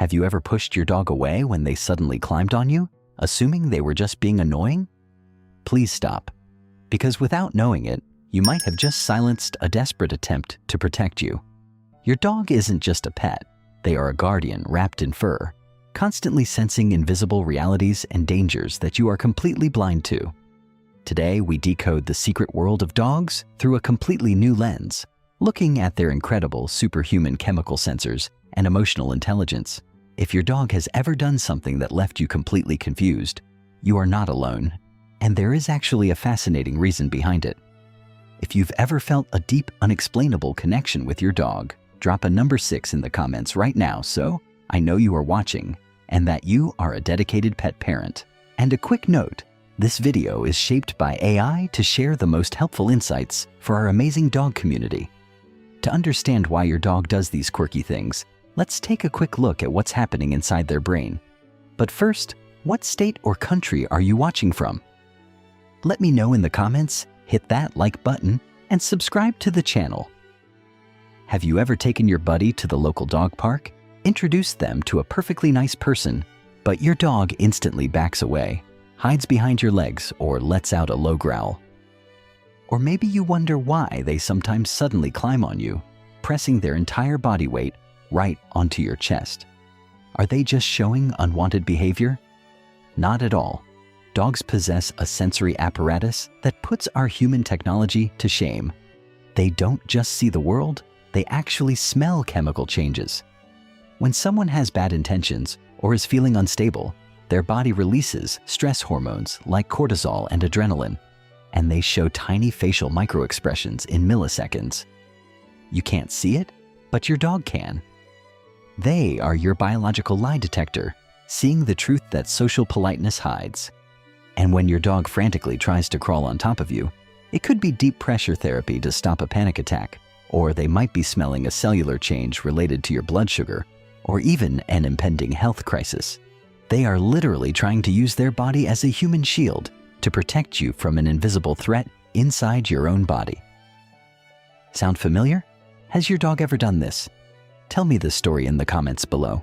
Have you ever pushed your dog away when they suddenly climbed on you, assuming they were just being annoying? Please stop, because without knowing it, you might have just silenced a desperate attempt to protect you. Your dog isn't just a pet. They are a guardian wrapped in fur, constantly sensing invisible realities and dangers that you are completely blind to. Today, we decode the secret world of dogs through a completely new lens, looking at their incredible superhuman chemical sensors and emotional intelligence. If your dog has ever done something that left you completely confused, you are not alone, and there is actually a fascinating reason behind it. If you've ever felt a deep, unexplainable connection with your dog, drop a number 6 in the comments right now so I know you are watching and that you are a dedicated pet parent. And a quick note, this video is shaped by AI to share the most helpful insights for our amazing dog community. To understand why your dog does these quirky things, let's take a quick look at what's happening inside their brain. But first, what state or country are you watching from? Let me know in the comments, hit that like button, and subscribe to the channel. Have you ever taken your buddy to the local dog park, introduced them to a perfectly nice person, but your dog instantly backs away, hides behind your legs, or lets out a low growl? Or maybe you wonder why they sometimes suddenly climb on you, pressing their entire body weight right onto your chest. Are they just showing unwanted behavior? Not at all. Dogs possess a sensory apparatus that puts our human technology to shame. They don't just see the world, they actually smell chemical changes. When someone has bad intentions or is feeling unstable, their body releases stress hormones like cortisol and adrenaline, and they show tiny facial microexpressions in milliseconds. You can't see it, but your dog can. They are your biological lie detector, seeing the truth that social politeness hides. And when your dog frantically tries to crawl on top of you, it could be deep pressure therapy to stop a panic attack, or they might be smelling a cellular change related to your blood sugar, or even an impending health crisis. They are literally trying to use their body as a human shield to protect you from an invisible threat inside your own body. Sound familiar? Has your dog ever done this? Tell me the story in the comments below.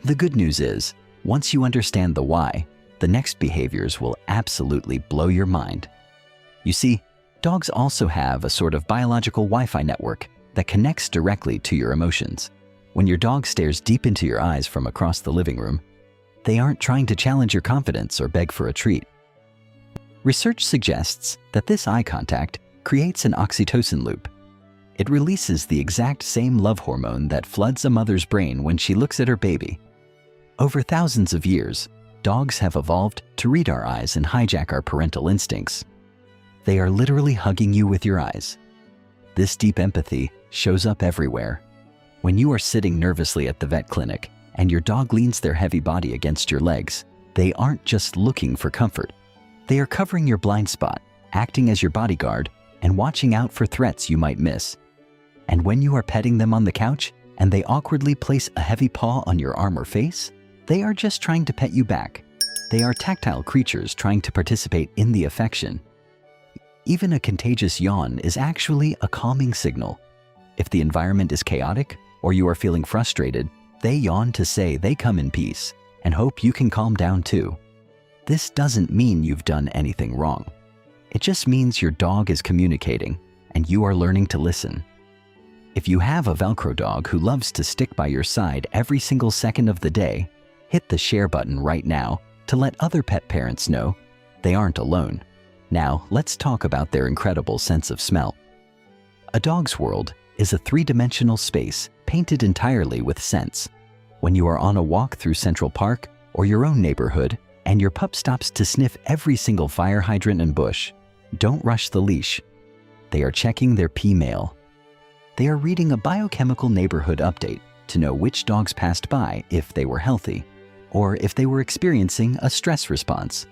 The good news is, once you understand the why, the next behaviors will absolutely blow your mind. You see, dogs also have a sort of biological Wi-Fi network that connects directly to your emotions. When your dog stares deep into your eyes from across the living room, they aren't trying to challenge your confidence or beg for a treat. Research suggests that this eye contact creates an oxytocin loop. It releases the exact same love hormone that floods a mother's brain when she looks at her baby. Over thousands of years, dogs have evolved to read our eyes and hijack our parental instincts. They are literally hugging you with your eyes. This deep empathy shows up everywhere. When you are sitting nervously at the vet clinic and your dog leans their heavy body against your legs, they aren't just looking for comfort. They are covering your blind spot, acting as your bodyguard, and watching out for threats you might miss. And when you are petting them on the couch and they awkwardly place a heavy paw on your arm or face, they are just trying to pet you back. They are tactile creatures trying to participate in the affection. Even a contagious yawn is actually a calming signal. If the environment is chaotic or you are feeling frustrated, they yawn to say they come in peace and hope you can calm down too. This doesn't mean you've done anything wrong. It just means your dog is communicating and you are learning to listen. If you have a Velcro dog who loves to stick by your side every single second of the day, hit the share button right now to let other pet parents know they aren't alone. Now, let's talk about their incredible sense of smell. A dog's world is a three-dimensional space painted entirely with scents. When you are on a walk through Central Park or your own neighborhood, and your pup stops to sniff every single fire hydrant and bush, don't rush the leash. They are checking their Pmail. They are reading a biochemical neighborhood update to know which dogs passed by if they were healthy, or if they were experiencing a stress response.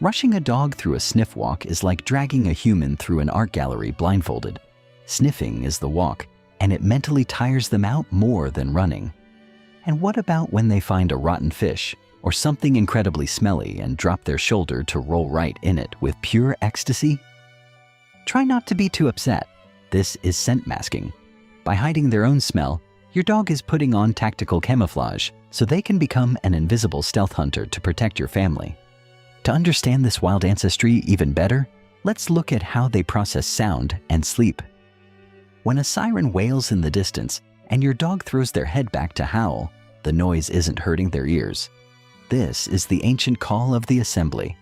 Rushing a dog through a sniff walk is like dragging a human through an art gallery blindfolded. Sniffing is the walk, and it mentally tires them out more than running. And what about when they find a rotten fish or something incredibly smelly and drop their shoulder to roll right in it with pure ecstasy? Try not to be too upset. This is scent masking. By hiding their own smell, Your dog is putting on tactical camouflage so they can become an invisible stealth hunter to protect your family. To understand this wild ancestry even better, let's look at how they process sound and sleep. When a siren wails in the distance and your dog throws their head back to howl, the noise isn't hurting their ears. This is the ancient call of the assembly.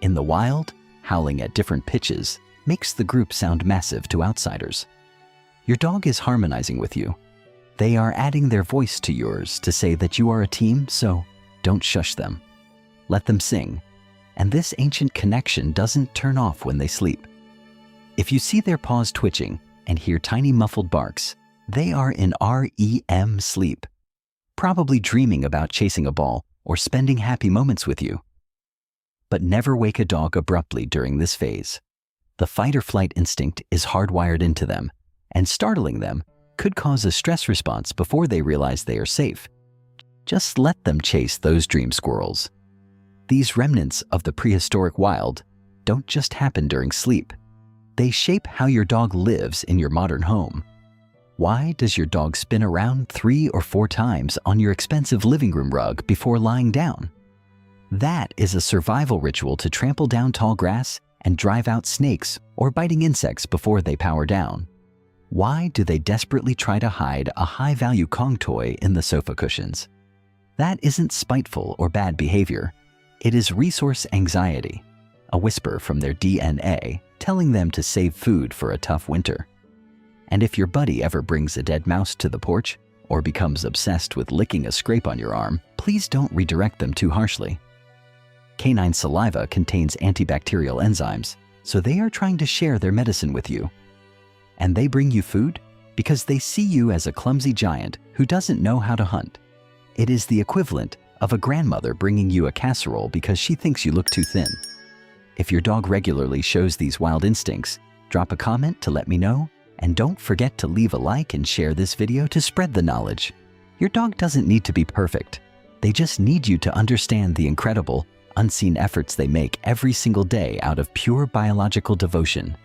In the wild, howling at different pitches makes the group sound massive to outsiders. Your dog is harmonizing with you. They are adding their voice to yours to say that you are a team, so don't shush them. Let them sing. And this ancient connection doesn't turn off when they sleep. If you see their paws twitching and hear tiny muffled barks, they are in REM sleep, probably dreaming about chasing a ball or spending happy moments with you. But never wake a dog abruptly during this phase. The fight or flight instinct is hardwired into them, and startling them could cause a stress response before they realize they are safe. Just let them chase those dream squirrels. These remnants of the prehistoric wild don't just happen during sleep. They shape how your dog lives in your modern home. Why does your dog spin around 3 or 4 times on your expensive living room rug before lying down? That is a survival ritual to trample down tall grass and drive out snakes or biting insects before they power down. Why do they desperately try to hide a high-value Kong toy in the sofa cushions? That isn't spiteful or bad behavior. It is resource anxiety, a whisper from their DNA telling them to save food for a tough winter. And if your buddy ever brings a dead mouse to the porch or becomes obsessed with licking a scrape on your arm, please don't redirect them too harshly. Canine saliva contains antibacterial enzymes, so they are trying to share their medicine with you. And they bring you food because they see you as a clumsy giant who doesn't know how to hunt. It is the equivalent of a grandmother bringing you a casserole because she thinks you look too thin. If your dog regularly shows these wild instincts, drop a comment to let me know, and don't forget to leave a like and share this video to spread the knowledge. Your dog doesn't need to be perfect. They just need you to understand the incredible, unseen efforts they make every single day out of pure biological devotion.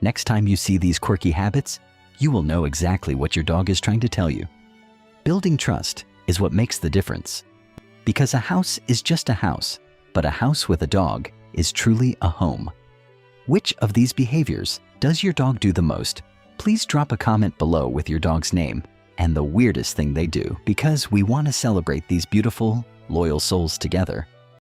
Next time you see these quirky habits, you will know exactly what your dog is trying to tell you. Building trust is what makes the difference. Because a house is just a house, but a house with a dog is truly a home. Which of these behaviors does your dog do the most? Please drop a comment below with your dog's name and the weirdest thing they do, because we want to celebrate these beautiful, loyal souls together.